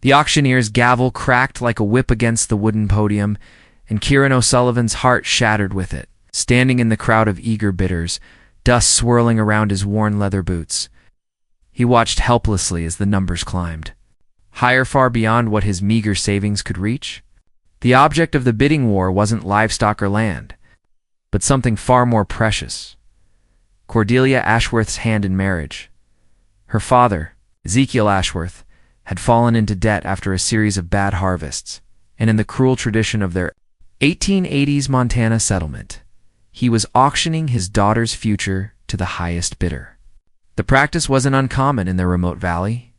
The auctioneer's gavel cracked like a whip against the wooden podium, and Kieran O'Sullivan's heart shattered with it. Standing in the crowd of eager bidders, dust swirling around his worn leather boots, he watched helplessly as the numbers climbed, higher far beyond what his meager savings could reach. The object of the bidding war wasn't livestock or land, but something far more precious: Cordelia Ashworth's hand in marriage. Her father, Ezekiel Ashworth, had fallen into debt after a series of bad harvests, and in the cruel tradition of their 1880s Montana settlement, he was auctioning his daughter's future to the highest bidder. The practice wasn't uncommon in their remote valley,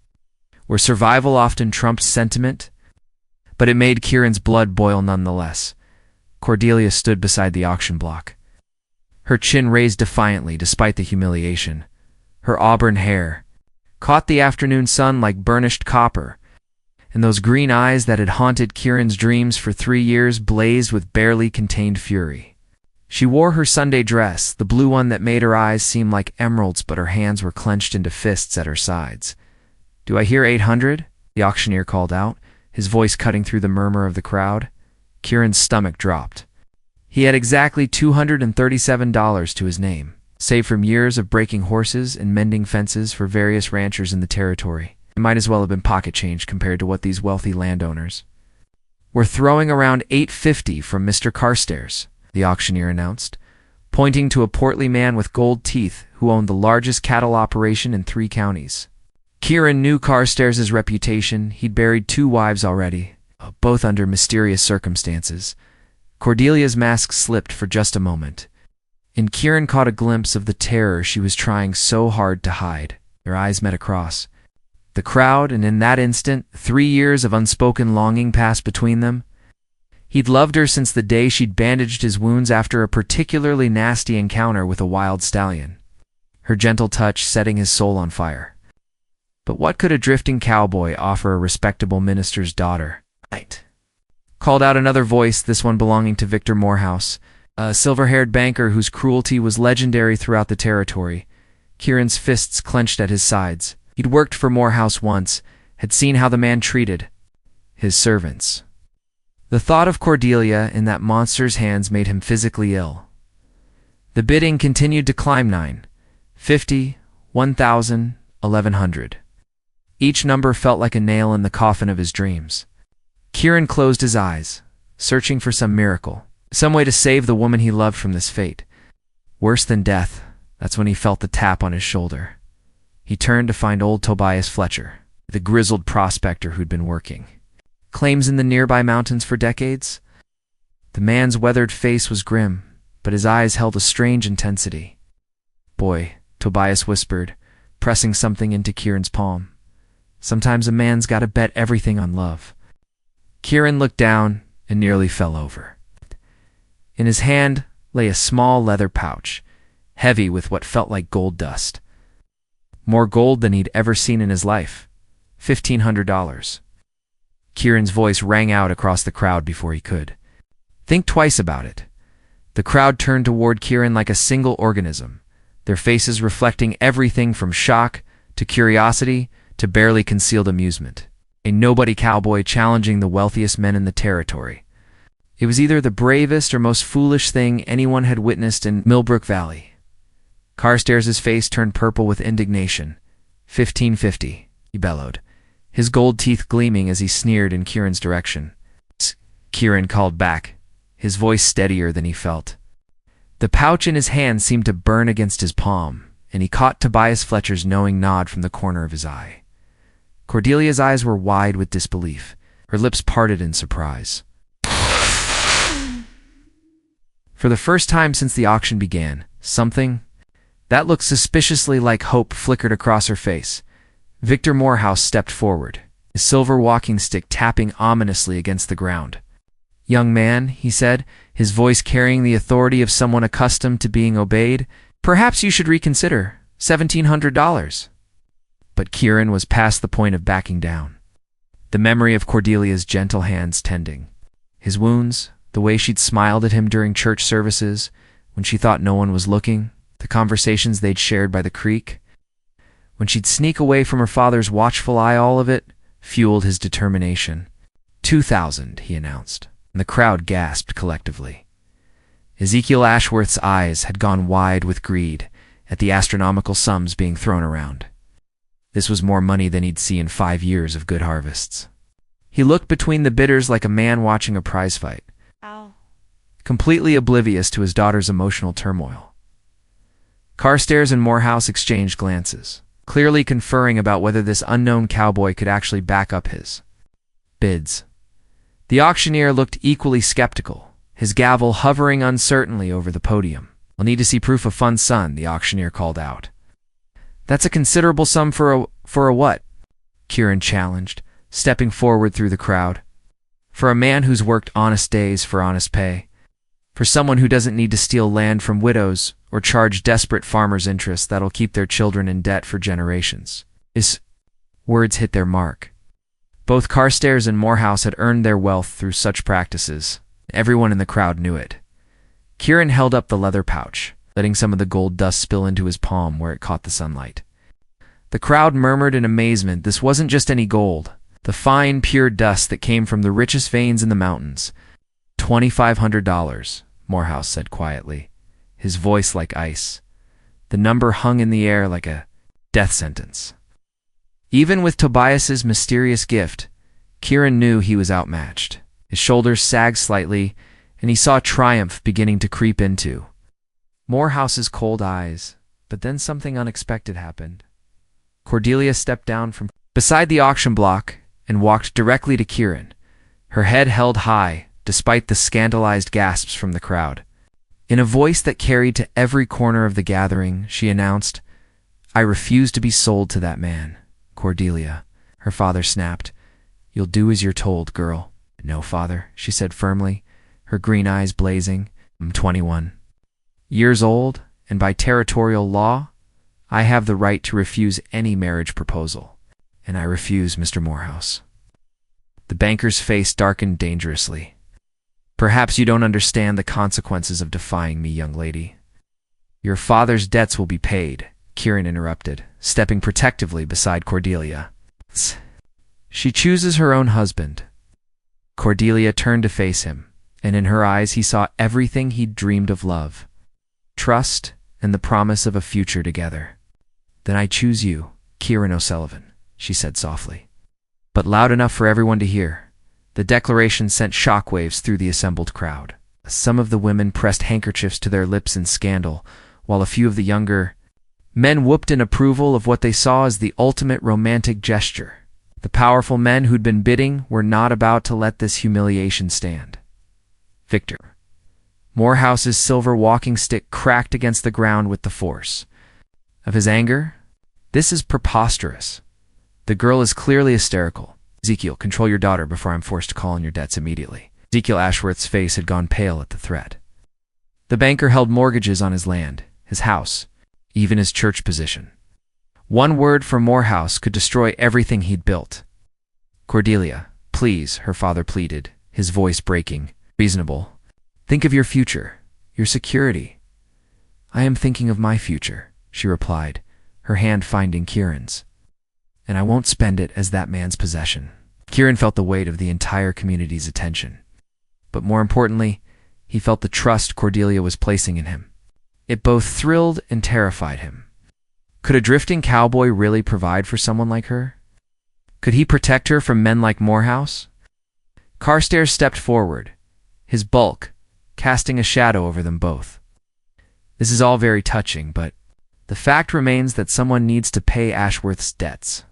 where survival often trumped sentiment, but it made Kieran's blood boil nonetheless. Cordelia stood beside the auction block, her chin raised defiantly despite the humiliation. Her auburn hair caught the afternoon sun like burnished copper, and those green eyes that had haunted Kieran's dreams for 3 years blazed with barely contained fury. She wore her Sunday dress, the blue one that made her eyes seem like emeralds, but her hands were clenched into fists at her sides. "Do I hear 800? The auctioneer called out, his voice cutting through the murmur of the crowd. Kieran's stomach dropped. He had exactly $237 to his name, saved from years of breaking horses and mending fences for various ranchers in the territory. It might as well have been pocket change compared to what these wealthy landowners were throwing around. $850 from Mr. Carstairs, the auctioneer announced, pointing to a portly man with gold teeth who owned the largest cattle operation in 3 counties. Kieran knew Carstairs' reputation. He'd buried 2 wives already, both under mysterious circumstances. Cordelia's mask slipped for just a moment, and Kieran caught a glimpse of the terror she was trying so hard to hide. Their eyes met across the crowd, and in that instant, 3 years of unspoken longing passed between them. He'd loved her since the day she'd bandaged his wounds after a particularly nasty encounter with a wild stallion, her gentle touch setting his soul on fire. But what could a drifting cowboy offer a respectable minister's daughter? "Right," called out another voice, this one belonging to Victor Morehouse, a silver-haired banker whose cruelty was legendary throughout the territory. Kieran's fists clenched at his sides. He'd worked for Morehouse once, had seen how the man treated his servants. The thought of Cordelia in that monster's hands made him physically ill. The bidding continued to climb. 950, 1,000, 1,100. Each number felt like a nail in the coffin of his dreams. Kieran closed his eyes, searching for some miracle, some way to save the woman he loved from this fate. Worse than death, that's when he felt the tap on his shoulder. He turned to find old Tobias Fletcher, the grizzled prospector who'd been working claims in the nearby mountains for decades. The man's weathered face was grim, but his eyes held a strange intensity. "Boy," Tobias whispered, pressing something into Kieran's palm. "Sometimes a man's got to bet everything on love." Kieran looked down and nearly fell over. In his hand lay a small leather pouch, heavy with what felt like gold dust. More gold than he'd ever seen in his life. $1,500. Kieran's voice rang out across the crowd before he could think twice about it. The crowd turned toward Kieran like a single organism, their faces reflecting everything from shock to curiosity to barely concealed amusement. A nobody cowboy challenging the wealthiest men in the territory. It was either the bravest or most foolish thing anyone had witnessed in Millbrook Valley. Carstairs' face turned purple with indignation. $1,550, he bellowed, his gold teeth gleaming as he sneered in Kieran's direction. Kieran called back, his voice steadier than he felt. The pouch in his hand seemed to burn against his palm, and he caught Tobias Fletcher's knowing nod from the corner of his eye. Cordelia's eyes were wide with disbelief, her lips parted in surprise. For the first time since the auction began, something that looked suspiciously like hope flickered across her face. Victor Morehouse stepped forward, his silver walking stick tapping ominously against the ground. "Young man," he said, his voice carrying the authority of someone accustomed to being obeyed, "perhaps you should reconsider. $1,700. But Kieran was past the point of backing down. The memory of Cordelia's gentle hands tending his wounds, the way she'd smiled at him during church services when she thought no one was looking, the conversations they'd shared by the creek, when she'd sneak away from her father's watchful eye, all of it fueled his determination. 2,000, he announced, and the crowd gasped collectively. Ezekiel Ashworth's eyes had gone wide with greed at the astronomical sums being thrown around. This was more money than he'd see in 5 years of good harvests. He looked between the bidders like a man watching a prize fight, completely oblivious to his daughter's emotional turmoil. Carstairs and Morehouse exchanged glances, clearly conferring about whether this unknown cowboy could actually back up his bids. The auctioneer looked equally skeptical, his gavel hovering uncertainly over the podium. "I'll need to see proof of funds, son," the auctioneer called out. "That's a considerable sum for a what?" Kieran challenged, stepping forward through the crowd. "For a man who's worked honest days for honest pay. For someone who doesn't need to steal land from widows or charge desperate farmers' interest that'll keep their children in debt for generations." His words hit their mark. Both Carstairs and Morehouse had earned their wealth through such practices. Everyone in the crowd knew it. Kieran held up the leather pouch, letting some of the gold dust spill into his palm where it caught the sunlight. The crowd murmured in amazement. This wasn't just any gold. The fine, pure dust that came from the richest veins in the mountains. $2,500, Morehouse said quietly, his voice like ice. The number hung in the air like a death sentence. Even with Tobias's mysterious gift, Kieran knew he was outmatched. His shoulders sagged slightly, and he saw triumph beginning to creep into Morehouse's cold eyes. But then something unexpected happened. Cordelia stepped down from beside the auction block and walked directly to Kieran, her head held high despite the scandalized gasps from the crowd. In a voice that carried to every corner of the gathering, she announced, "I refuse to be sold to that man." "Cordelia," her father snapped. "You'll do as you're told, girl." "No, father," she said firmly, her green eyes blazing. "I'm 21 years old, and by territorial law, I have the right to refuse any marriage proposal. And I refuse, Mr. Morehouse." The banker's face darkened dangerously. "Perhaps you don't understand the consequences of defying me, young lady." "Your father's debts will be paid," Kieran interrupted, stepping protectively beside Cordelia. "She chooses her own husband." Cordelia turned to face him, and in her eyes he saw everything he'd dreamed of: love, trust, and the promise of a future together. "Then I choose you, Kieran O'Sullivan," she said softly, but loud enough for everyone to hear. The declaration sent shockwaves through the assembled crowd. Some of the women pressed handkerchiefs to their lips in scandal, while a few of the younger men whooped in approval of what they saw as the ultimate romantic gesture. The powerful men who'd been bidding were not about to let this humiliation stand. Victor. Morehouse's silver walking stick cracked against the ground with the force of his anger. "This is preposterous. The girl is clearly hysterical. Ezekiel, control your daughter before I'm forced to call in your debts immediately." Ezekiel Ashworth's face had gone pale at the threat. The banker held mortgages on his land, his house, even his church position. One word from Morehouse could destroy everything he'd built. "Cordelia, please," her father pleaded, his voice breaking. "Reasonable. Think of your future, your security." "I am thinking of my future," she replied, her hand finding Kieran's. "And I won't spend it as that man's possession." Kieran felt the weight of the entire community's attention. But more importantly, he felt the trust Cordelia was placing in him. It both thrilled and terrified him. Could a drifting cowboy really provide for someone like her? Could he protect her from men like Morehouse? Carstairs stepped forward, his bulk casting a shadow over them both. "This is all very touching, but the fact remains that someone needs to pay Ashworth's debts.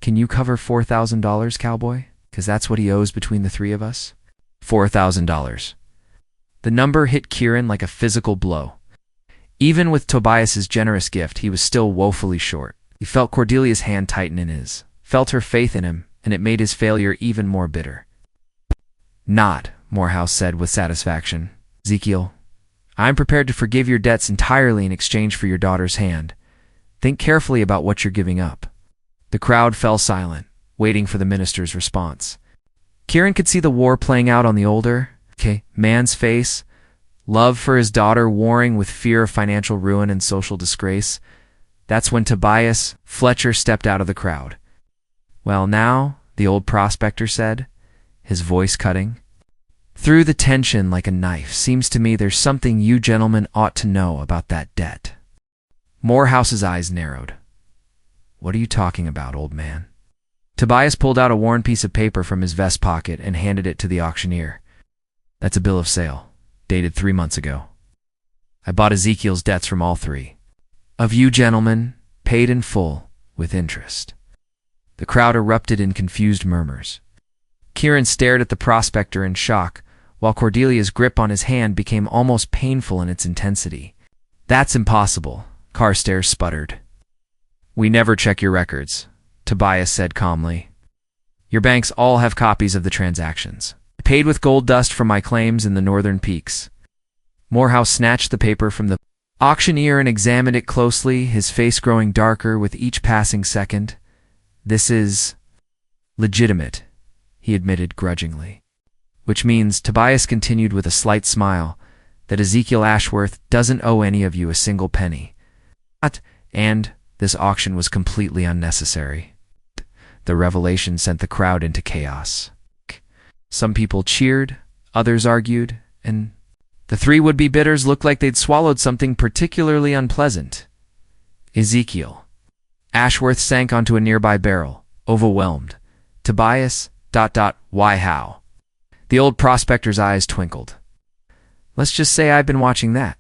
Can you cover $4,000, cowboy? Because that's what he owes between the three of us." $4,000. The number hit Kieran like a physical blow. Even with Tobias's generous gift, he was still woefully short. He felt Cordelia's hand tighten in his, felt her faith in him, and it made his failure even more bitter. "Not," Morehouse said with satisfaction. "Ezekiel, I'm prepared to forgive your debts entirely in exchange for your daughter's hand. Think carefully about what you're giving up." The crowd fell silent, waiting for the minister's response. Kieran could see the war playing out on the older man's face, love for his daughter warring with fear of financial ruin and social disgrace. That's when Tobias Fletcher stepped out of the crowd. Well now, the old prospector said, his voice cutting. Through the tension like a knife, seems to me there's something you gentlemen ought to know about that debt. Morehouse's eyes narrowed. What are you talking about, old man? Tobias pulled out a worn piece of paper from his vest pocket and handed it to the auctioneer. That's a bill of sale, dated 3 months ago. I bought Ezekiel's debts from all three of you gentlemen, paid in full, with interest. The crowd erupted in confused murmurs. Kieran stared at the prospector in shock, while Cordelia's grip on his hand became almost painful in its intensity. That's impossible, Carstairs sputtered. We never check your records, Tobias said calmly. Your banks all have copies of the transactions. I paid with gold dust from my claims in the northern peaks. Morehouse snatched the paper from the auctioneer and examined it closely, his face growing darker with each passing second. This is legitimate, he admitted grudgingly. Which means, Tobias continued with a slight smile, that Ezekiel Ashworth doesn't owe any of you a single penny. And this auction was completely unnecessary. The revelation sent the crowd into chaos. Some people cheered, others argued, and the three would-be bidders looked like they'd swallowed something particularly unpleasant. Ezekiel. Ashworth sank onto a nearby barrel, overwhelmed. Tobias, ... Why how? The old prospector's eyes twinkled. Let's just say I've been watching that.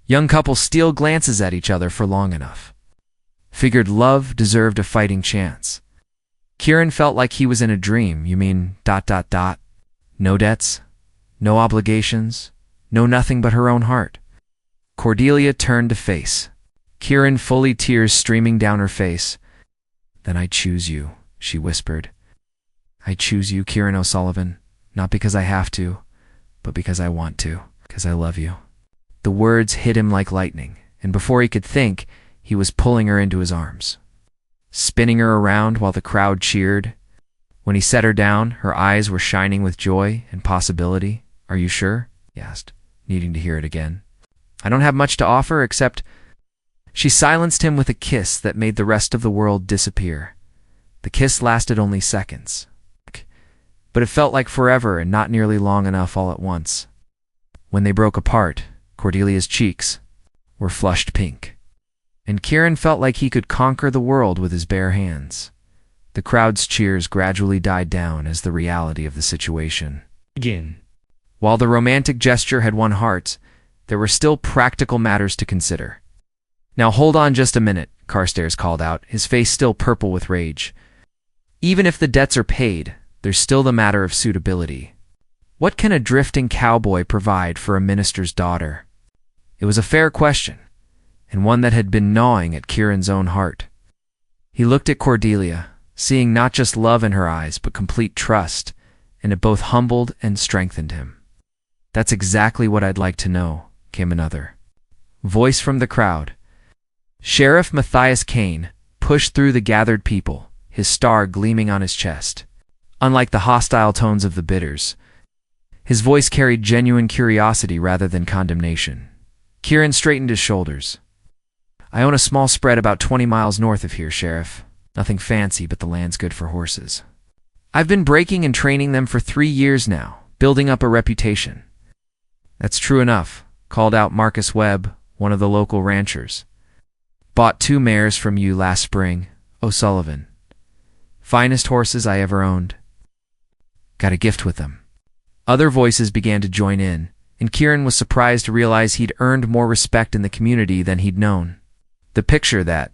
Young couples steal glances at each other for long enough. Figured love deserved a fighting chance. Kieran felt like he was in a dream. You mean ... No debts, no obligations, no nothing but her own heart. Cordelia turned to face Kieran, fully tears streaming down her face. Then I choose you, she whispered. I choose you, Kieran O'Sullivan, not because I have to, but because I want to, because I love you. The words hit him like lightning, and before he could think, he was pulling her into his arms, spinning her around while the crowd cheered. When he set her down, her eyes were shining with joy and possibility. Are you sure? He asked, needing to hear it again. I don't have much to offer except... She silenced him with a kiss that made the rest of the world disappear. The kiss lasted only seconds, but it felt like forever and not nearly long enough all at once. When they broke apart, Cordelia's cheeks were flushed pink, and Kieran felt like he could conquer the world with his bare hands. The crowd's cheers gradually died down as the reality of the situation began. While the romantic gesture had won hearts, there were still practical matters to consider. Now hold on just a minute, Carstairs called out, his face still purple with rage. Even if the debts are paid, there's still the matter of suitability. What can a drifting cowboy provide for a minister's daughter? It was a fair question, and one that had been gnawing at Kieran's own heart. He looked at Cordelia, seeing not just love in her eyes, but complete trust, and it both humbled and strengthened him. That's exactly what I'd like to know, came another voice from the crowd. Sheriff Matthias Kane pushed through the gathered people, his star gleaming on his chest. Unlike the hostile tones of the bidders, his voice carried genuine curiosity rather than condemnation. Kieran straightened his shoulders. I own a small spread about 20 miles north of here, Sheriff. Nothing fancy, but the land's good for horses. I've been breaking and training them for 3 years now, building up a reputation. That's true enough, called out Marcus Webb, one of the local ranchers. Bought 2 mares from you last spring, O'Sullivan. Finest horses I ever owned. Got a gift with them. Other voices began to join in, and Kieran was surprised to realize he'd earned more respect in the community than he'd known. The picture that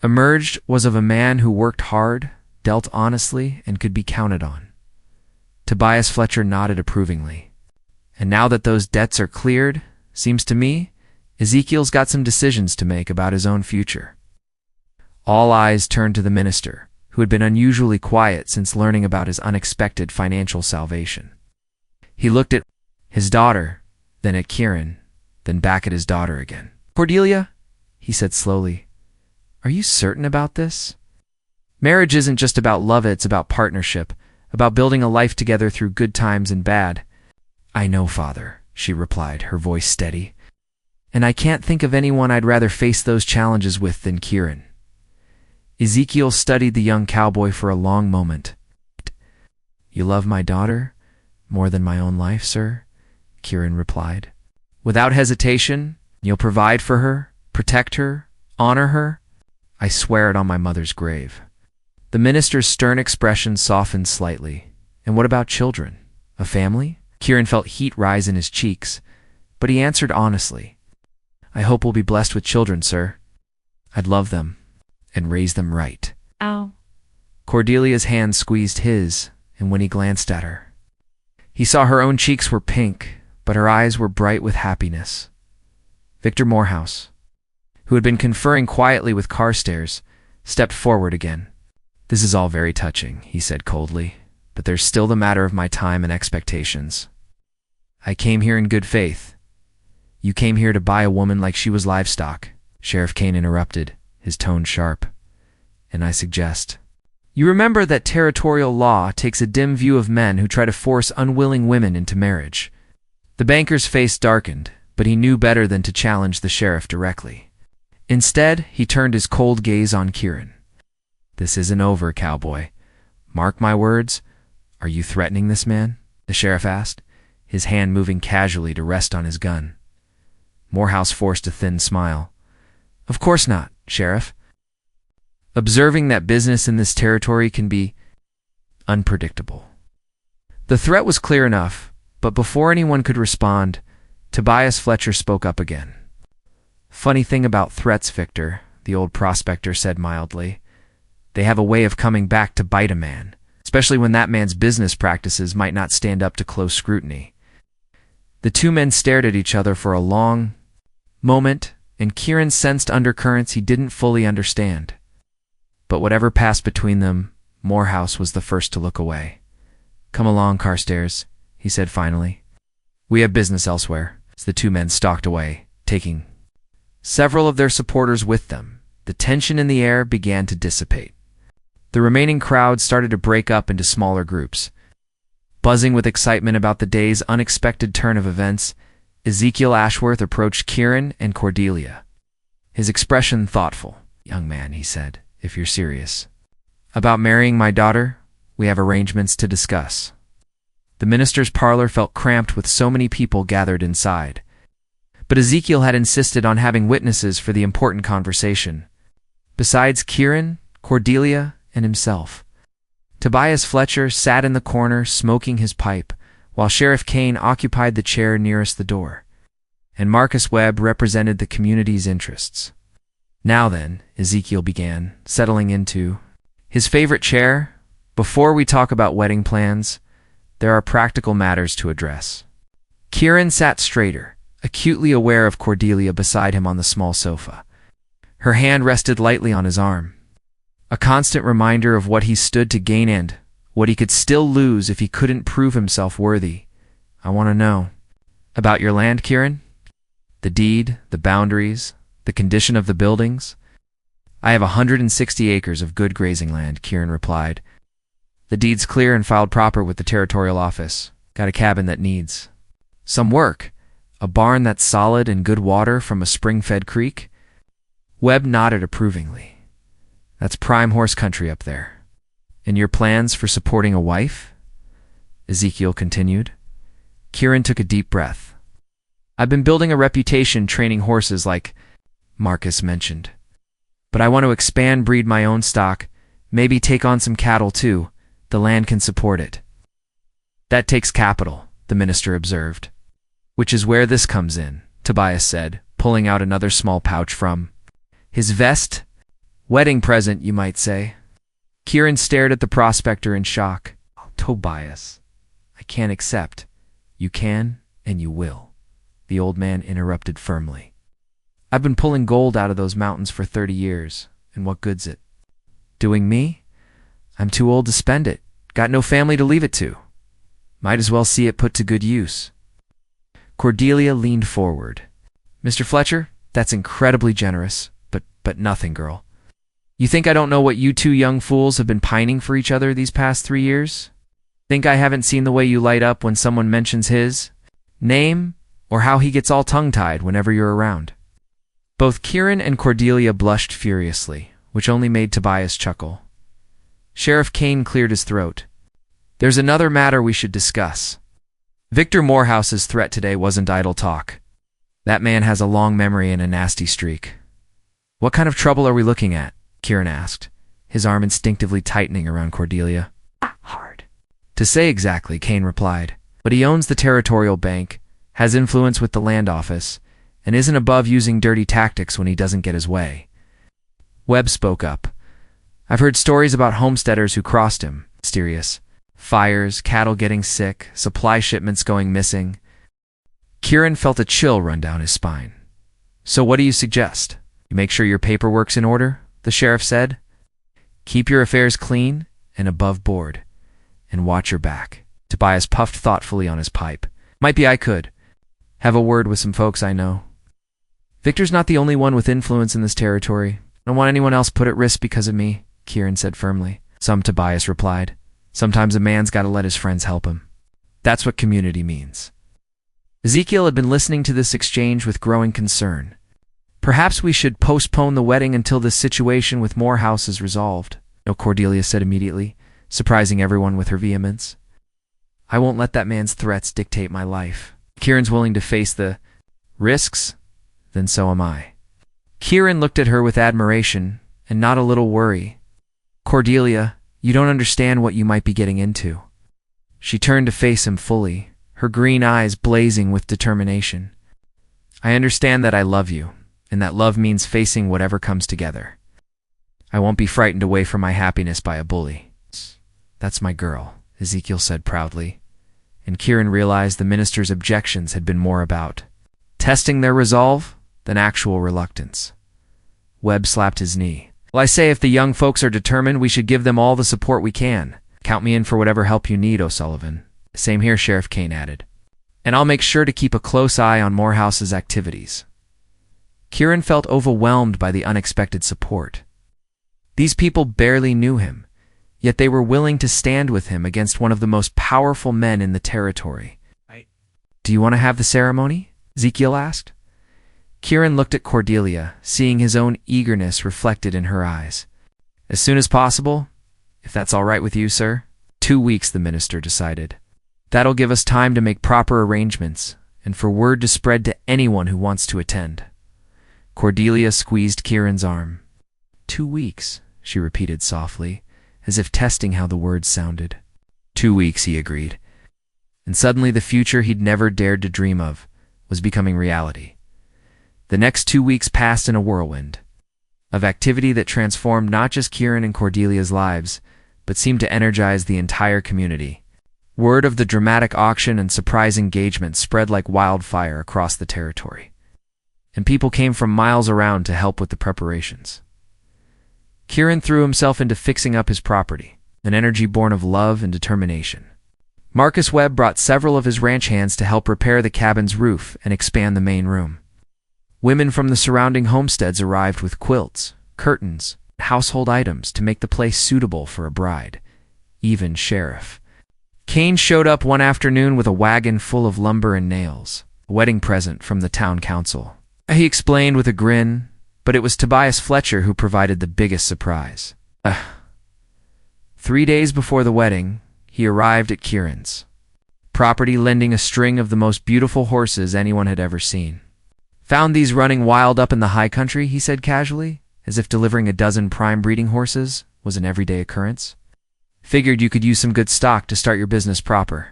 emerged was of a man who worked hard, dealt honestly, and could be counted on. Tobias Fletcher nodded approvingly. And now that those debts are cleared, seems to me, Ezekiel's got some decisions to make about his own future. All eyes turned to the minister, who had been unusually quiet since learning about his unexpected financial salvation. He looked at his daughter, then at Kieran, then back at his daughter again. Cordelia, he said slowly, are you certain about this? Marriage isn't just about love, it's about partnership, about building a life together through good times and bad. I know, Father, she replied, her voice steady. And I can't think of anyone I'd rather face those challenges with than Kieran. Ezekiel studied the young cowboy for a long moment. "You love my daughter more than my own life, sir?" Kieran replied. "Without hesitation, you'll provide for her, protect her, honor her?" "I swear it on my mother's grave." The minister's stern expression softened slightly. "And what about children? A family?" Kieran felt heat rise in his cheeks, but he answered honestly. "I hope we'll be blessed with children, sir. I'd love them and raise them right." Ow. Cordelia's hand squeezed his, and when he glanced at her, he saw her own cheeks were pink, but her eyes were bright with happiness. Victor Morehouse, who had been conferring quietly with Carstairs, stepped forward again. "This is all very touching," he said coldly, "but there's still the matter of my time and expectations. I came here in good faith. You came here to buy a woman like she was livestock," Sheriff Kane interrupted, his tone sharp. "And I suggest you remember that territorial law takes a dim view of men who try to force unwilling women into marriage." The banker's face darkened, but he knew better than to challenge the sheriff directly. Instead, he turned his cold gaze on Kieran. "This isn't over, cowboy. Mark my words. Are you threatening this man?" the sheriff asked, his hand moving casually to rest on his gun. Morehouse forced a thin smile. "Of course not, Sheriff. Observing that business in this territory can be unpredictable." The threat was clear enough, but before anyone could respond, Tobias Fletcher spoke up again. "Funny thing about threats, Victor," the old prospector said mildly. "They have a way of coming back to bite a man, especially when that man's business practices might not stand up to close scrutiny." The two men stared at each other for a long moment, and Kieran sensed undercurrents he didn't fully understand. But whatever passed between them, Morehouse was the first to look away. "Come along, Carstairs," he said finally. "We have business elsewhere." As the two men stalked away, taking several of their supporters with them, the tension in the air began to dissipate. The remaining crowd started to break up into smaller groups. Buzzing with excitement about the day's unexpected turn of events, Ezekiel Ashworth approached Kieran and Cordelia. His expression thoughtful. "Young man," he said, "if you're serious about marrying my daughter, we have arrangements to discuss." The minister's parlor felt cramped with so many people gathered inside. But Ezekiel had insisted on having witnesses for the important conversation. Besides Kieran, Cordelia, and himself, Tobias Fletcher sat in the corner smoking his pipe, while Sheriff Kane occupied the chair nearest the door, and Marcus Webb represented the community's interests. "Now then," Ezekiel began, settling into his favorite chair, "before we talk about wedding plans, there are practical matters to address." Kieran sat straighter, acutely aware of Cordelia beside him on the small sofa. Her hand rested lightly on his arm, a constant reminder of what he stood to gain and what he could still lose if he couldn't prove himself worthy. "I want to know about your land, Kieran. The deed, the boundaries, the condition of the buildings." "I have 160 acres of good grazing land," Kieran replied. "The deed's clear and filed proper with the territorial office. Got a cabin that needs some work, a barn that's solid and good water from a spring-fed creek." Webb nodded approvingly. "That's prime horse country up there." "And your plans for supporting a wife?" Ezekiel continued. Kieran took a deep breath. "I've been building a reputation training horses like Marcus mentioned. But I want to expand, breed my own stock, maybe take on some cattle too. The land can support it." "That takes capital," the minister observed. "Which is where this comes in," Tobias said, pulling out another small pouch from his vest. "Wedding present, you might say." Kieran stared at the prospector in shock. "Oh, Tobias, I can't accept." "You can, and you will," the old man interrupted firmly. "I've been pulling gold out of those mountains for 30 years, and what good's it doing me? I'm too old to spend it, got no family to leave it to. Might as well see it put to good use." Cordelia leaned forward. "Mr. Fletcher, that's incredibly generous, but nothing, girl. You think I don't know what you two young fools have been pining for each other these past 3 years? Think I haven't seen the way you light up when someone mentions his name, or how he gets all tongue-tied whenever you're around?" Both Kieran and Cordelia blushed furiously, which only made Tobias chuckle. Sheriff Kane cleared his throat. There's another matter we should discuss. Victor Morehouse's threat today wasn't idle talk. That man has a long memory and a nasty streak. What kind of trouble are we looking at? Kieran asked, his arm instinctively tightening around Cordelia. Hard to say exactly, Kane replied, but he owns the territorial bank, has influence with the land office, and isn't above using dirty tactics when he doesn't get his way. Webb spoke up. I've heard stories about homesteaders who crossed him. Mysterious. Fires, cattle getting sick, supply shipments going missing. Kieran felt a chill run down his spine. So what do you suggest? You make sure your paperwork's in order, the sheriff said. Keep your affairs clean and above board, and watch your back. Tobias puffed thoughtfully on his pipe. Might be I could have a word with some folks I know. Victor's not the only one with influence in this territory. I don't want anyone else put at risk because of me, Kieran said firmly. Some, Tobias replied. Sometimes a man's got to let his friends help him. That's what community means. Ezekiel had been listening to this exchange with growing concern. Perhaps we should postpone the wedding until this situation with Morehouse is resolved, No, Cordelia said immediately, surprising everyone with her vehemence. I won't let that man's threats dictate my life. Kieran's willing to face the risks, then so am I. Kieran looked at her with admiration and not a little worry. Cordelia, you don't understand what you might be getting into. She turned to face him fully, her green eyes blazing with determination. I understand that I love you, and that love means facing whatever comes together. I won't be frightened away from my happiness by a bully. That's my girl, Ezekiel said proudly, and Kieran realized the minister's objections had been more about testing their resolve than actual reluctance. Webb slapped his knee. Well, I say if the young folks are determined, we should give them all the support we can. Count me in for whatever help you need, O'Sullivan. Same here, Sheriff Kane added. And I'll make sure to keep a close eye on Morehouse's activities. Kieran felt overwhelmed by the unexpected support. These people barely knew him, yet they were willing to stand with him against one of the most powerful men in the territory. Do you want to have the ceremony? Ezekiel asked. Kieran looked at Cordelia, seeing his own eagerness reflected in her eyes. As soon as possible, if that's all right with you, sir. 2 weeks, the minister decided. That'll give us time to make proper arrangements and for word to spread to anyone who wants to attend. Cordelia squeezed Kieran's arm. 2 weeks, she repeated softly, as if testing how the words sounded. 2 weeks, he agreed. And suddenly the future he'd never dared to dream of was becoming reality. The next 2 weeks passed in a whirlwind of activity that transformed not just Kieran and Cordelia's lives, but seemed to energize the entire community. Word of the dramatic auction and surprise engagement spread like wildfire across the territory, and people came from miles around to help with the preparations. Kieran threw himself into fixing up his property, an energy born of love and determination. Marcus Webb brought several of his ranch hands to help repair the cabin's roof and expand the main room. Women from the surrounding homesteads arrived with quilts, curtains, and household items to make the place suitable for a bride. Even Sheriff Kane showed up one afternoon with a wagon full of lumber and nails, a wedding present from the town council. He explained with a grin, but it was Tobias Fletcher who provided the biggest surprise. 3 days before the wedding, he arrived at Kieran's property lending a string of the most beautiful horses anyone had ever seen. Found these running wild up in the high country, he said casually, as if delivering a dozen prime breeding horses was an everyday occurrence. Figured you could use some good stock to start your business proper.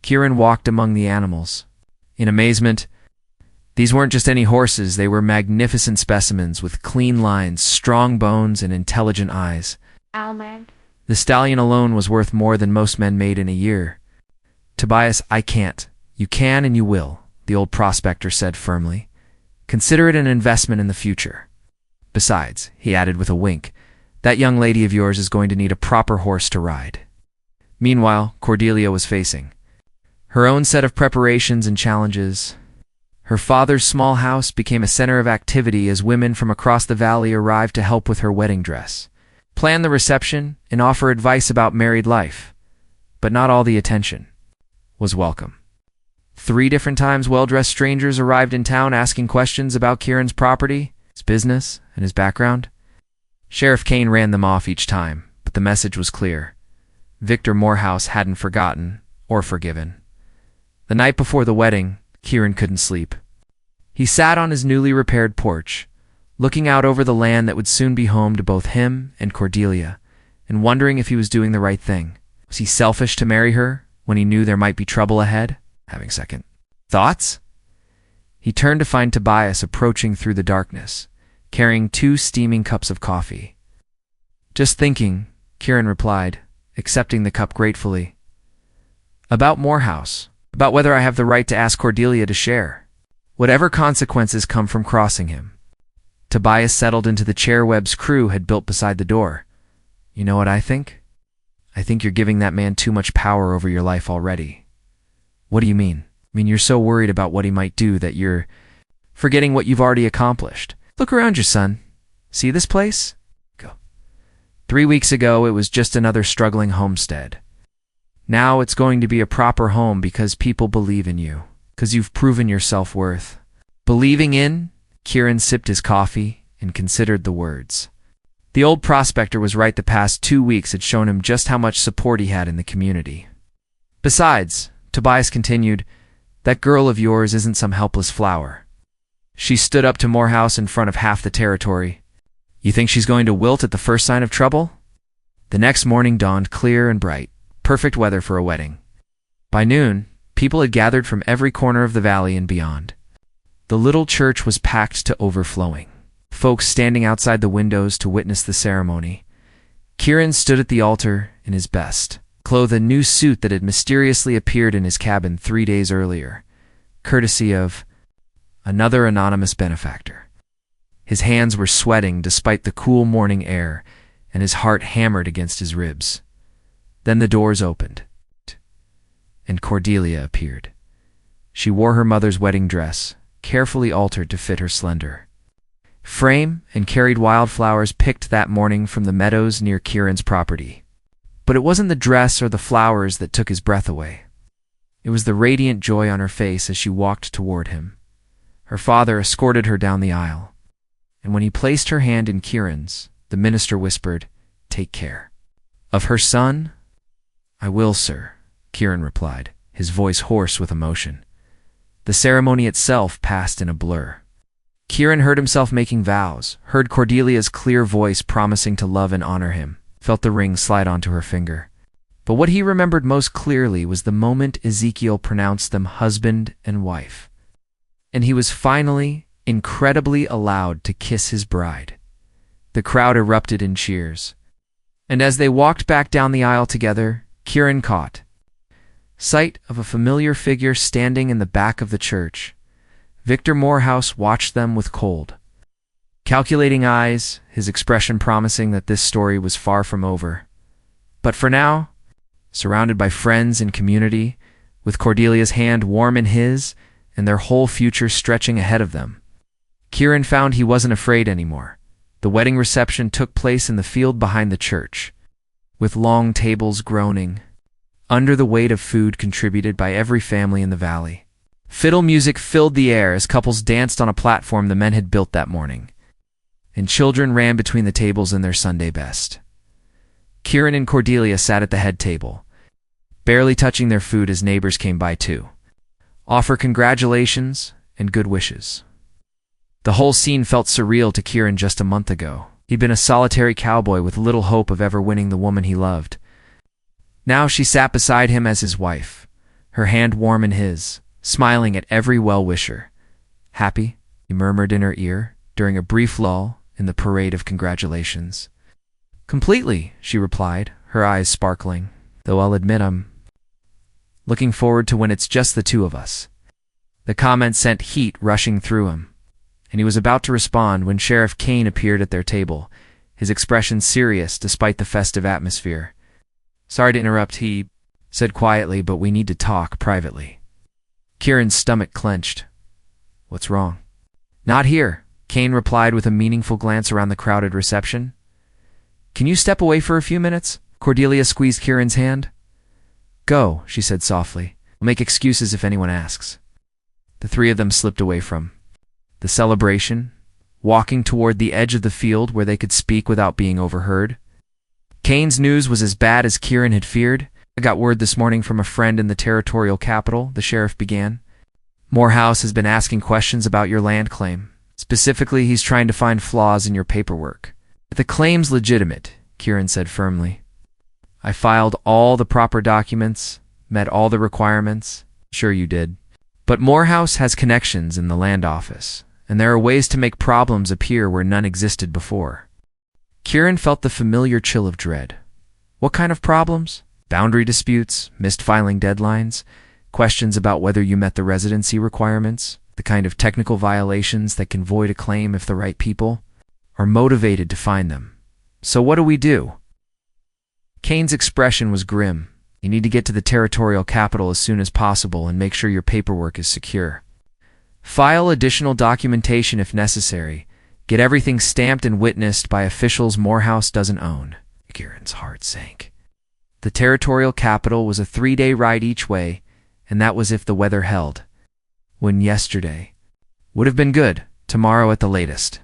Kieran walked among the animals. In amazement, these weren't just any horses, they were magnificent specimens with clean lines, strong bones, and intelligent eyes. The stallion alone was worth more than most men made in a year. Tobias, I can't. You can and you will, the old prospector said firmly. Consider it an investment in the future. Besides, he added with a wink, that young lady of yours is going to need a proper horse to ride. Meanwhile, Cordelia was facing her own set of preparations and challenges. Her father's small house became a center of activity as women from across the valley arrived to help with her wedding dress, plan the reception, and offer advice about married life. But not all the attention was welcome. 3 different times well-dressed strangers arrived in town asking questions about Kieran's property, his business, and his background. Sheriff Kane ran them off each time, but the message was clear. Victor Morehouse hadn't forgotten or forgiven. The night before the wedding, Kieran couldn't sleep. He sat on his newly repaired porch, looking out over the land that would soon be home to both him and Cordelia, and wondering if he was doing the right thing. Was he selfish to marry her when he knew there might be trouble ahead? Having second thoughts? He turned to find Tobias approaching through the darkness, carrying 2 steaming cups of coffee. "Just thinking," Kieran replied, accepting the cup gratefully. "About Morehouse, about whether I have the right to ask Cordelia to share. Whatever consequences come from crossing him." Tobias settled into the chair Webb's crew had built beside the door. "You know what I think? I think you're giving that man too much power over your life already." "What do you mean?" "I mean, you're so worried about what he might do that you're forgetting what you've already accomplished. Look around you, son. See this place? Go. 3 weeks ago, it was just another struggling homestead. Now it's going to be a proper home because people believe in you, because you've proven your self-worth." Believing in? Kieran sipped his coffee and considered the words. The old prospector was right. The past 2 weeks had shown him just how much support he had in the community. "Besides," Tobias continued, "that girl of yours isn't some helpless flower. She stood up to Morehouse in front of half the territory. You think she's going to wilt at the first sign of trouble?" The next morning dawned clear and bright, perfect weather for a wedding. By noon, people had gathered from every corner of the valley and beyond. The little church was packed to overflowing, folks standing outside the windows to witness the ceremony. Kieran stood at the altar in his best, clothed a new suit that had mysteriously appeared in his cabin 3 days earlier, courtesy of another anonymous benefactor. His hands were sweating despite the cool morning air, and his heart hammered against his ribs. Then the doors opened, and Cordelia appeared. She wore her mother's wedding dress, carefully altered to fit her slender frame, and carried wildflowers picked that morning from the meadows near Kieran's property. But it wasn't the dress or the flowers that took his breath away. It was the radiant joy on her face as she walked toward him. Her father escorted her down the aisle, and when he placed her hand in Kieran's, the minister whispered, "Take care." "Of her son?" "I will, sir," Kieran replied, his voice hoarse with emotion. The ceremony itself passed in a blur. Kieran heard himself making vows, heard Cordelia's clear voice promising to love and honor him, felt the ring slide onto her finger. But what he remembered most clearly was the moment Ezekiel pronounced them husband and wife. And he was finally, incredibly allowed to kiss his bride. The crowd erupted in cheers. And as they walked back down the aisle together, Kieran caught sight of a familiar figure standing in the back of the church. Victor Morehouse watched them with cold, calculating eyes, his expression promising that this story was far from over. But for now, surrounded by friends and community, with Cordelia's hand warm in his, and their whole future stretching ahead of them, Kieran found he wasn't afraid anymore. The wedding reception took place in the field behind the church, with long tables groaning under the weight of food contributed by every family in the valley. Fiddle music filled the air as couples danced on a platform the men had built that morning, and children ran between the tables in their Sunday best. Kieran and Cordelia sat at the head table, barely touching their food as neighbors came by too, offer congratulations and good wishes. The whole scene felt surreal to Kieran just a month ago. He'd been a solitary cowboy with little hope of ever winning the woman he loved. Now she sat beside him as his wife, her hand warm in his, smiling at every well-wisher. "Happy?" he murmured in her ear during a brief lull in the parade of congratulations. "Completely," she replied, her eyes sparkling, "though I'll admit I'm looking forward to when it's just the two of us." The comment sent heat rushing through him, and he was about to respond when Sheriff Kane appeared at their table, his expression serious despite the festive atmosphere. "Sorry to interrupt," he said quietly, "but we need to talk privately." Kieran's stomach clenched. "What's wrong?" "Not here," Kane replied with a meaningful glance around the crowded reception. "Can you step away for a few minutes?" Cordelia squeezed Kieran's hand. "Go," she said softly. "I'll make excuses if anyone asks." The three of them slipped away from the celebration, walking toward the edge of the field where they could speak without being overheard. Kane's news was as bad as Kieran had feared. "I got word this morning from a friend in the territorial capital," the sheriff began. "Morehouse has been asking questions about your land claim. Specifically, he's trying to find flaws in your paperwork." "The claim's legitimate," Kieran said firmly. "I filed all the proper documents, met all the requirements." "Sure you did. But Morehouse has connections in the land office, and there are ways to make problems appear where none existed before." Kieran felt the familiar chill of dread. What kind of problems? Boundary disputes, missed filing deadlines, questions about whether you met the residency requirements, the kind of technical violations that can void a claim if the right people are motivated to find them. "So what do we do?" Kane's expression was grim. "You need to get to the territorial capital as soon as possible and make sure your paperwork is secure. File additional documentation if necessary. Get everything stamped and witnessed by officials Morehouse doesn't own." Kieran's heart sank. The territorial capital was a 3-day ride each way, and that was if the weather held. When yesterday would have been good, tomorrow at the latest.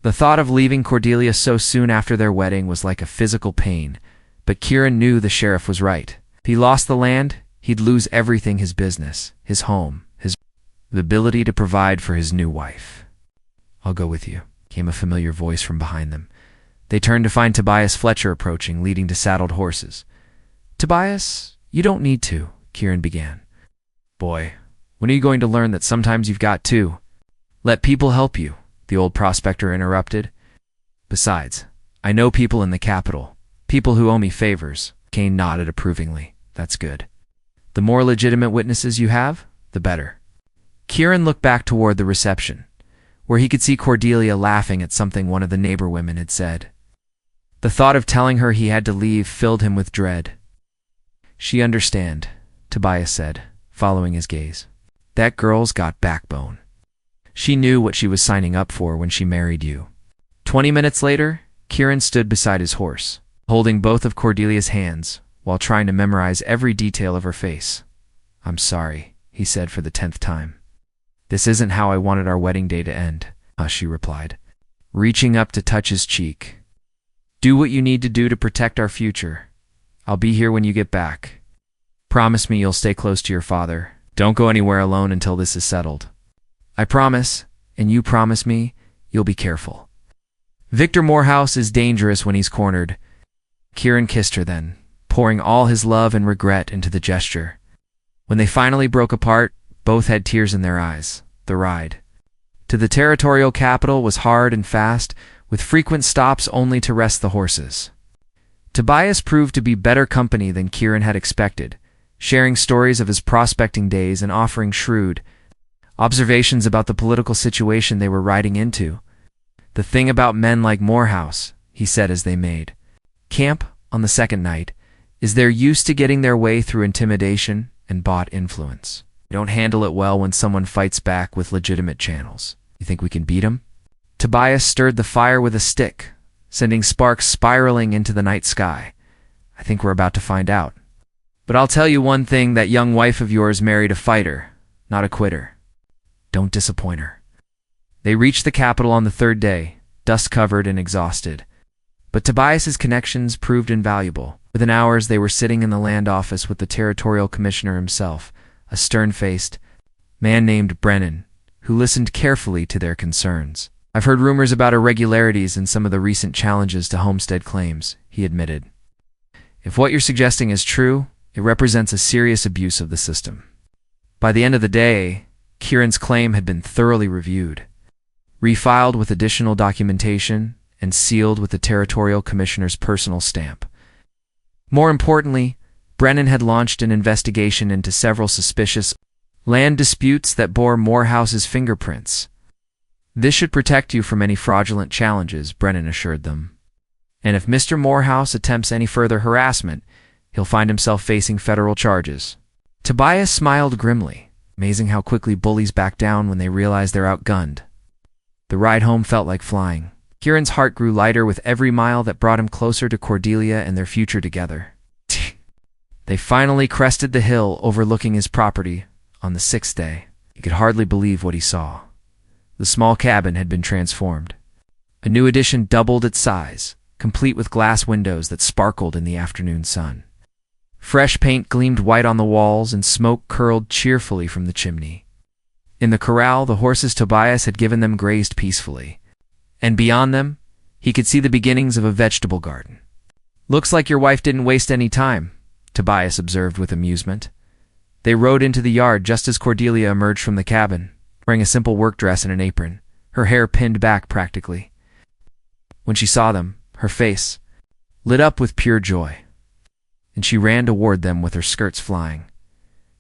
The thought of leaving Cordelia so soon after their wedding was like a physical pain, but Kieran knew the sheriff was right. If he lost the land, he'd lose everything: his business, his home, the ability to provide for his new wife. "I'll go with you," came a familiar voice from behind them. They turned to find Tobias Fletcher approaching, leading to saddled horses. "Tobias, you don't need to," Kieran began. "Boy, when are you going to learn that sometimes you've got to let people help you?" the old prospector interrupted. "Besides, I know people in the capital, people who owe me favors." Kane nodded approvingly. "That's good. The more legitimate witnesses you have, the better." Kieran looked back toward the reception, where he could see Cordelia laughing at something one of the neighbor women had said. The thought of telling her he had to leave filled him with dread. "She understand," Tobias said, following his gaze. "That girl's got backbone. She knew what she was signing up for when she married you." 20 minutes later, Kieran stood beside his horse, holding both of Cordelia's hands while trying to memorize every detail of her face. "I'm sorry," he said for the 10th time. "This isn't how I wanted our wedding day to end," she replied, reaching up to touch his cheek. "Do what you need to do to protect our future. I'll be here when you get back. Promise me you'll stay close to your father. Don't go anywhere alone until this is settled." "I promise, and you promise me you'll be careful. Victor Morehouse is dangerous when he's cornered." Kieran kissed her then, pouring all his love and regret into the gesture. When they finally broke apart, both had tears in their eyes. The ride to the territorial capital was hard and fast, with frequent stops only to rest the horses. Tobias proved to be better company than Kieran had expected, sharing stories of his prospecting days and offering shrewd observations about the political situation they were riding into. "The thing about men like Morehouse," he said as they made camp on the second night, "is they're used to getting their way through intimidation and bought influence. They don't handle it well when someone fights back with legitimate channels. You think we can beat 'em?" Tobias stirred the fire with a stick, sending sparks spiraling into the night sky. "I think we're about to find out. But I'll tell you one thing, that young wife of yours married a fighter, not a quitter. Don't disappoint her." They reached the capital on the 3rd day, dust-covered and exhausted. But Tobias's connections proved invaluable. Within hours they were sitting in the land office with the territorial commissioner himself, a stern-faced man named Brennan, who listened carefully to their concerns. "I've heard rumors about irregularities in some of the recent challenges to homestead claims," he admitted. "If what you're suggesting is true, it represents a serious abuse of the system." By the end of the day, Kieran's claim had been thoroughly reviewed, refiled with additional documentation, and sealed with the territorial commissioner's personal stamp. More importantly, Brennan had launched an investigation into several suspicious land disputes that bore Morehouse's fingerprints. "This should protect you from any fraudulent challenges," Brennan assured them. "And if Mr. Morehouse attempts any further harassment, he'll find himself facing federal charges." Tobias smiled grimly. Amazing how quickly bullies back down when they realize they're outgunned. The ride home felt like flying. Kieran's heart grew lighter with every mile that brought him closer to Cordelia and their future together. They finally crested the hill overlooking his property on the 6th day. He could hardly believe what he saw. The small cabin had been transformed. A new addition doubled its size, complete with glass windows that sparkled in the afternoon sun. Fresh paint gleamed white on the walls and smoke curled cheerfully from the chimney. In the corral, the horses Tobias had given them grazed peacefully, and beyond them, he could see the beginnings of a vegetable garden. "Looks like your wife didn't waste any time," Tobias observed with amusement. They rode into the yard just as Cordelia emerged from the cabin, wearing a simple work dress and an apron, her hair pinned back practically. When she saw them, her face lit up with pure joy, and she ran toward them with her skirts flying.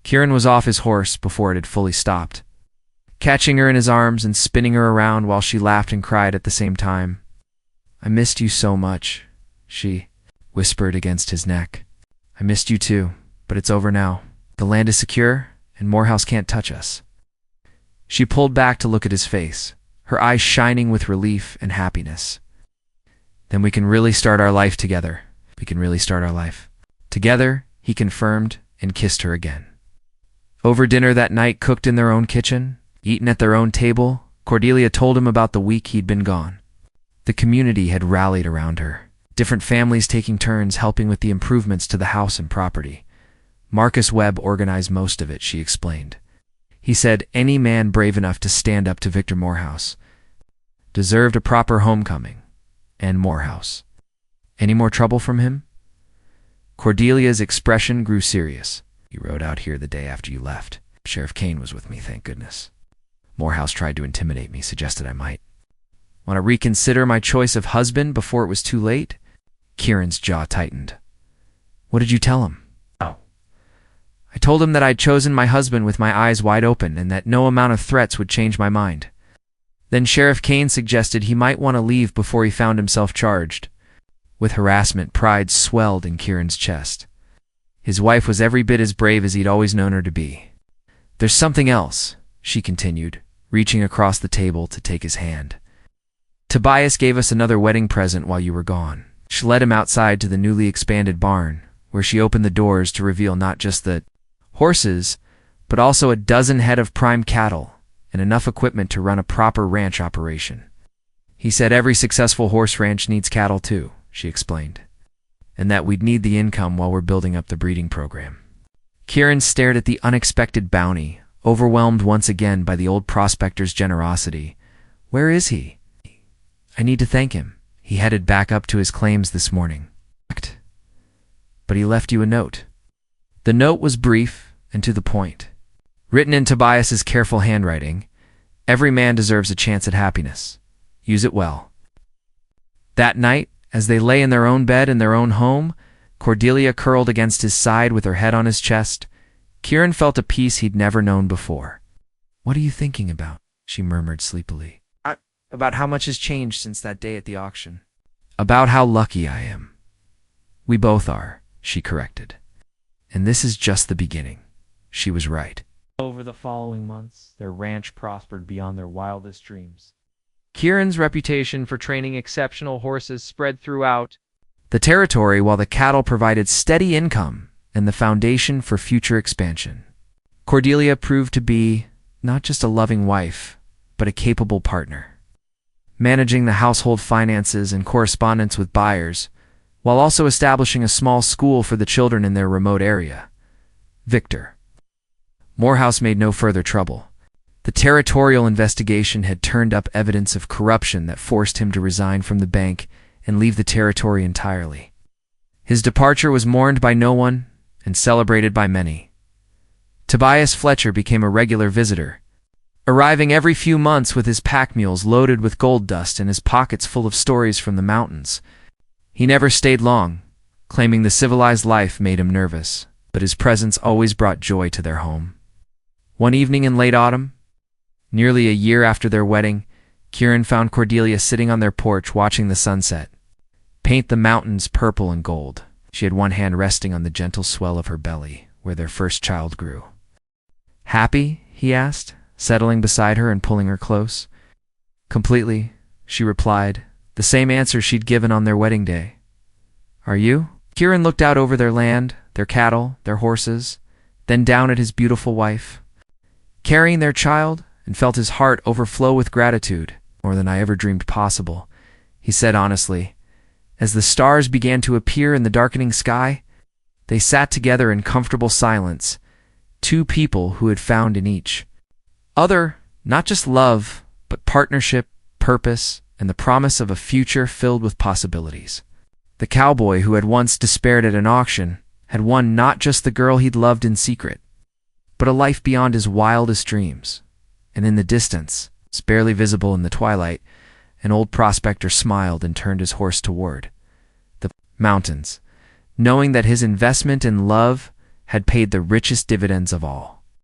Kieran was off his horse before it had fully stopped, catching her in his arms and spinning her around while she laughed and cried at the same time. "I missed you so much," she whispered against his neck. "I missed you too, but it's over now. The land is secure, and Morehouse can't touch us." She pulled back to look at his face, her eyes shining with relief and happiness. "Then we can really start our life together. We can really start our life together," he confirmed and kissed her again. Over dinner that night, cooked in their own kitchen, eaten at their own table, Cordelia told him about the week he'd been gone. The community had rallied around her, different families taking turns helping with the improvements to the house and property. Marcus Webb organized most of it, she explained. He said any man brave enough to stand up to Victor Morehouse deserved a proper homecoming, and Morehouse. "Any more trouble from him?" Cordelia's expression grew serious. "He rode out here the day after you left. Sheriff Kane was with me, thank goodness. Morehouse tried to intimidate me, suggested I might. Want to reconsider my choice of husband before it was too late?" Kieran's jaw tightened. "What did you tell him?" "Oh. I told him that I'd chosen my husband with my eyes wide open and that no amount of threats would change my mind. Then Sheriff Kane suggested he might want to leave before he found himself charged." With harassment, pride swelled in Kieran's chest. His wife was every bit as brave as he'd always known her to be. "There's something else," she continued, reaching across the table to take his hand. "Tobias gave us another wedding present while you were gone." She led him outside to the newly expanded barn, where she opened the doors to reveal not just the horses, but also a dozen head of prime cattle and enough equipment to run a proper ranch operation. "He said every successful horse ranch needs cattle too," she explained, "and that we'd need the income while we're building up the breeding program." Kieran stared at the unexpected bounty, overwhelmed once again by the old prospector's generosity. "Where is he?" "I need to thank him. He headed back up to his claims this morning." "But he left you a note." The note was brief and to the point. Written in Tobias's careful handwriting, "Every man deserves a chance at happiness. Use it well." That night, as they lay in their own bed in their own home, Cordelia curled against his side with her head on his chest, Kieran felt a peace he'd never known before. "What are you thinking about?" she murmured sleepily. "About how much has changed since that day at the auction. About how lucky I am." "We both are," she corrected. "And this is just the beginning." She was right. Over the following months, their ranch prospered beyond their wildest dreams. Kieran's reputation for training exceptional horses spread throughout the territory, while the cattle provided steady income and the foundation for future expansion. Cordelia proved to be not just a loving wife, but a capable partner, managing the household finances and correspondence with buyers, while also establishing a small school for the children in their remote area. Victor Morehouse made no further trouble. The territorial investigation had turned up evidence of corruption that forced him to resign from the bank and leave the territory entirely. His departure was mourned by no one and celebrated by many. Tobias Fletcher became a regular visitor, arriving every few months with his pack mules loaded with gold dust and his pockets full of stories from the mountains. He never stayed long, claiming the civilized life made him nervous, but his presence always brought joy to their home. One evening in late autumn, nearly a year after their wedding, Kieran found Cordelia sitting on their porch watching the sunset paint the mountains purple and gold. She had one hand resting on the gentle swell of her belly, where their first child grew. "Happy?" he asked, settling beside her and pulling her close. "Completely," she replied, the same answer she'd given on their wedding day. "Are you?" Kieran looked out over their land, their cattle, their horses, then down at his beautiful wife. Carrying their child, and felt his heart overflow with gratitude, more than I ever dreamed possible, he said honestly. As the stars began to appear in the darkening sky, they sat together in comfortable silence, two people who had found in each other not just love, but partnership, purpose, and the promise of a future filled with possibilities. The cowboy who had once despaired at an auction had won not just the girl he'd loved in secret, but a life beyond his wildest dreams. And in the distance, barely visible in the twilight, an old prospector smiled and turned his horse toward the mountains, knowing that his investment in love had paid the richest dividends of all.